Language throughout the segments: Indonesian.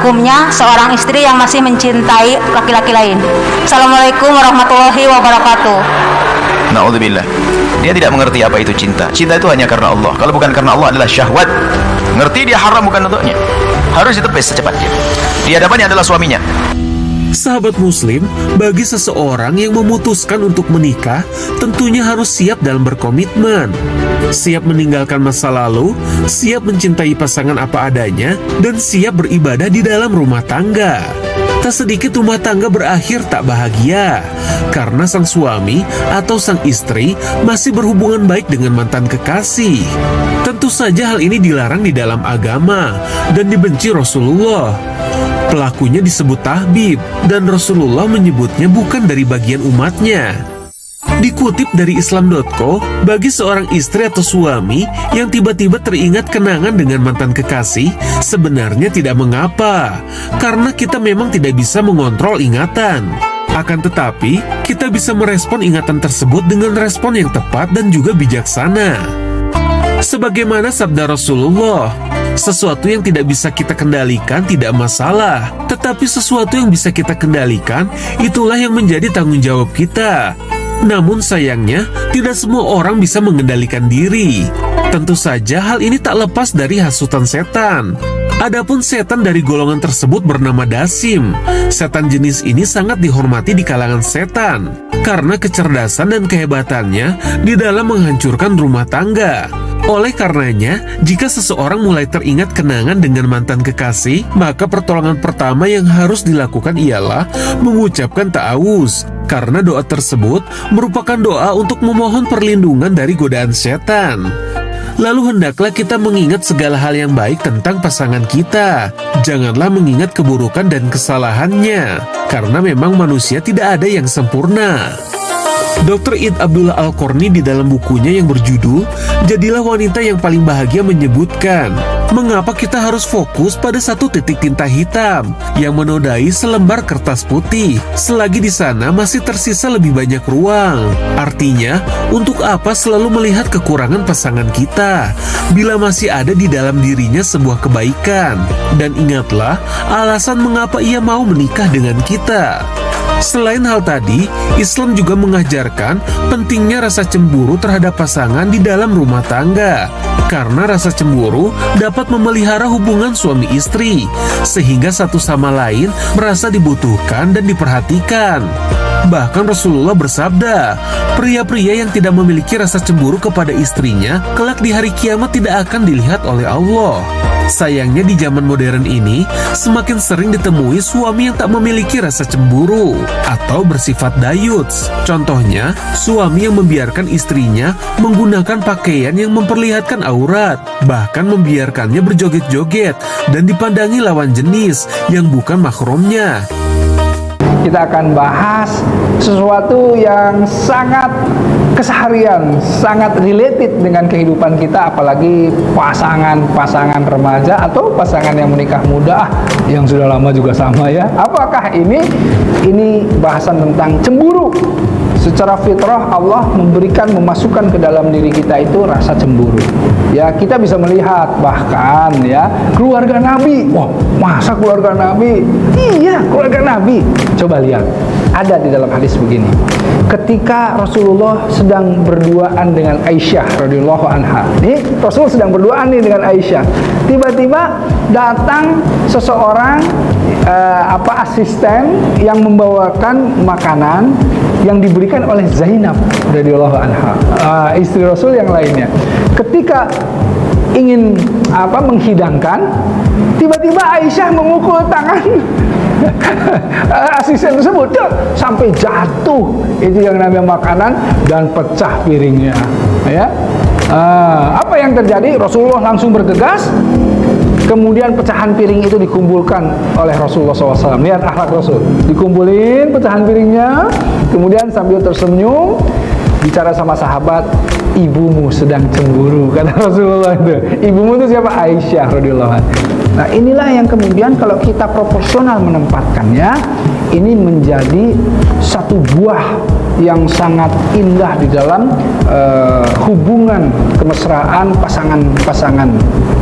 hukumnya seorang istri yang masih mencintai laki-laki lain? Assalamualaikum warahmatullahi wabarakatuh. Na'udzubillah. Dia tidak mengerti apa itu cinta. Cinta itu hanya karena Allah. Kalau bukan karena Allah adalah syahwat. Ngerti dia haram bukan untuknya. Harus ditepis secepatnya. Di hadapannya adalah suaminya. Sahabat muslim, bagi seseorang yang memutuskan untuk menikah, tentunya harus siap dalam berkomitmen. Siap meninggalkan masa lalu, siap mencintai pasangan apa adanya, dan siap beribadah di dalam rumah tangga. Tak sedikit rumah tangga berakhir tak bahagia, karena sang suami atau sang istri masih berhubungan baik dengan mantan kekasih. Tentu saja hal ini dilarang di dalam agama, dan dibenci Rasulullah. Pelakunya disebut tahbib, dan Rasulullah menyebutnya bukan dari bagian umatnya. Dikutip dari Islam.co, bagi seorang istri atau suami yang tiba-tiba teringat kenangan dengan mantan kekasih, sebenarnya tidak mengapa, karena kita memang tidak bisa mengontrol ingatan. Akan tetapi, kita bisa merespon ingatan tersebut dengan respon yang tepat dan juga bijaksana. Sebagaimana sabda Rasulullah, sesuatu yang tidak bisa kita kendalikan tidak masalah, tetapi sesuatu yang bisa kita kendalikan, itulah yang menjadi tanggung jawab kita. Namun sayangnya, tidak semua orang bisa mengendalikan diri. Tentu saja hal ini tak lepas dari hasutan setan. Adapun setan dari golongan tersebut bernama Dasim. Setan jenis ini sangat dihormati di kalangan setan, karena kecerdasan dan kehebatannya di dalam menghancurkan rumah tangga. Oleh karenanya, jika seseorang mulai teringat kenangan dengan mantan kekasih, maka pertolongan pertama yang harus dilakukan ialah mengucapkan ta'awuz, karena doa tersebut merupakan doa untuk memohon perlindungan dari godaan setan. Lalu hendaklah kita mengingat segala hal yang baik tentang pasangan kita. Janganlah mengingat keburukan dan kesalahannya, karena memang manusia tidak ada yang sempurna. Dr. Id Abdullah Al-Qarni di dalam bukunya yang berjudul Jadilah Wanita Yang Paling Bahagia menyebutkan, mengapa kita harus fokus pada satu titik tinta hitam yang menodai selembar kertas putih, selagi di sana masih tersisa lebih banyak ruang. Artinya, untuk apa selalu melihat kekurangan pasangan kita, bila masih ada di dalam dirinya sebuah kebaikan? Dan ingatlah alasan mengapa ia mau menikah dengan kita. Selain hal tadi, Islam juga mengajarkan pentingnya rasa cemburu terhadap pasangan di dalam rumah tangga. Karena rasa cemburu dapat memelihara hubungan suami istri, sehingga satu sama lain merasa dibutuhkan dan diperhatikan. Bahkan Rasulullah bersabda, pria-pria yang tidak memiliki rasa cemburu kepada istrinya, kelak di hari kiamat tidak akan dilihat oleh Allah. Sayangnya di zaman modern ini, semakin sering ditemui suami yang tak memiliki rasa cemburu atau bersifat dayuts. Contohnya, suami yang membiarkan istrinya menggunakan pakaian yang memperlihatkan aurat, bahkan membiarkannya berjoget-joget dan dipandangi lawan jenis yang bukan mahramnya. Kita akan bahas sesuatu yang sangat keseharian, sangat related dengan kehidupan kita, apalagi pasangan remaja atau pasangan yang menikah muda, yang sudah lama juga sama ya. Apakah ini bahasan tentang cemburu? Secara fitrah Allah memasukkan ke dalam diri kita itu rasa cemburu. Ya, kita bisa melihat bahkan ya keluarga Nabi. Wah, masa keluarga Nabi? Iya, keluarga Nabi. Coba lihat. Ada di dalam hadis begini. Ketika Rasulullah sedang berduaan dengan Aisyah radhiyallahu anha. Nih, Rasul sedang berduaan nih dengan Aisyah. Tiba-tiba datang seseorang asisten yang membawakan makanan yang diberikan oleh Zainab radhiyallahu anha, istri Rasul yang lainnya. Ketika ingin menghidangkan, tiba-tiba Aisyah memukul tangan asisten tersebut sampai jatuh itu yang namanya makanan dan pecah piringnya. Ya, apa yang terjadi? Rasulullah langsung bergegas. Kemudian pecahan piring itu dikumpulkan oleh Rasulullah SAW. Lihat akhlak Rasul. Dikumpulin pecahan piringnya, kemudian sambil tersenyum bicara sama sahabat, ibumu sedang cemburu, kata Rasulullah itu. Ibumu itu siapa? Aisyah radhiyallahu anha. Nah, inilah yang kemudian kalau kita proporsional menempatkannya, ini menjadi satu buah yang sangat indah di dalam hubungan kemesraan pasangan-pasangan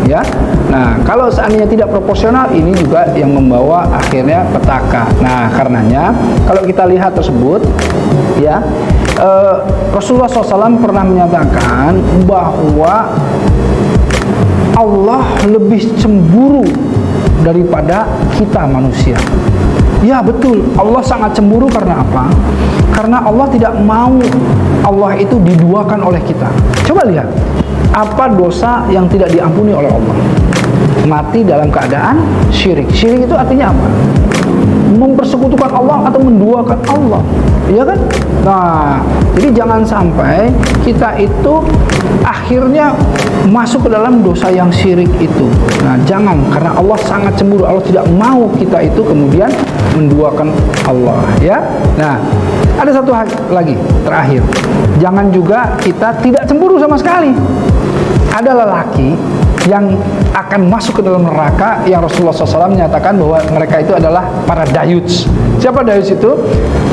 ya. Nah, kalau seandainya tidak proporsional, ini juga yang membawa akhirnya petaka. Nah, karenanya kalau kita lihat tersebut, ya, Rasulullah SAW pernah menyatakan bahwa Allah lebih cemburu daripada kita manusia. Ya betul, Allah sangat cemburu karena apa? Karena Allah tidak mau Allah itu diduakan oleh kita. Coba lihat, apa dosa yang tidak diampuni oleh Allah? Mati dalam keadaan syirik. Syirik itu artinya apa? Mempersekutukan Allah atau menduakan Allah, iya kan? Nah, jadi jangan sampai kita itu akhirnya masuk ke dalam dosa yang syirik itu. Nah, jangan, karena Allah sangat cemburu. Allah tidak mau kita itu kemudian menduakan Allah, ya. Nah, ada satu hal lagi terakhir. Jangan juga kita tidak cemburu sama sekali. Ada lelaki yang akan masuk ke dalam neraka yang Rasulullah SAW menyatakan bahwa mereka itu adalah para dayuts. Siapa dayuts itu?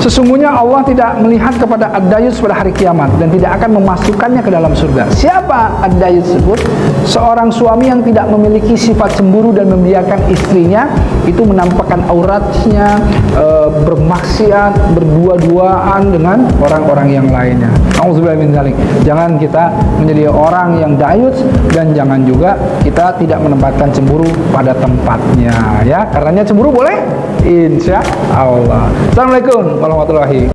Sesungguhnya Allah tidak melihat kepada ad-dayuts pada hari kiamat dan tidak akan memasukkannya ke dalam surga. Siapa ad-dayuts tersebut? Seorang suami yang tidak memiliki sifat cemburu dan membiarkan istrinya itu menampakkan auratnya, bermaksiat, berdua-duaan dengan orang-orang yang lainnya. Auzubillahi min dzalik. Jangan kita menjadi orang yang dayuts, dan jangan juga kita tidak menempatkan cemburu pada tempatnya, ya. Karenanya cemburu boleh, insya Allah. Assalamualaikum warahmatullahi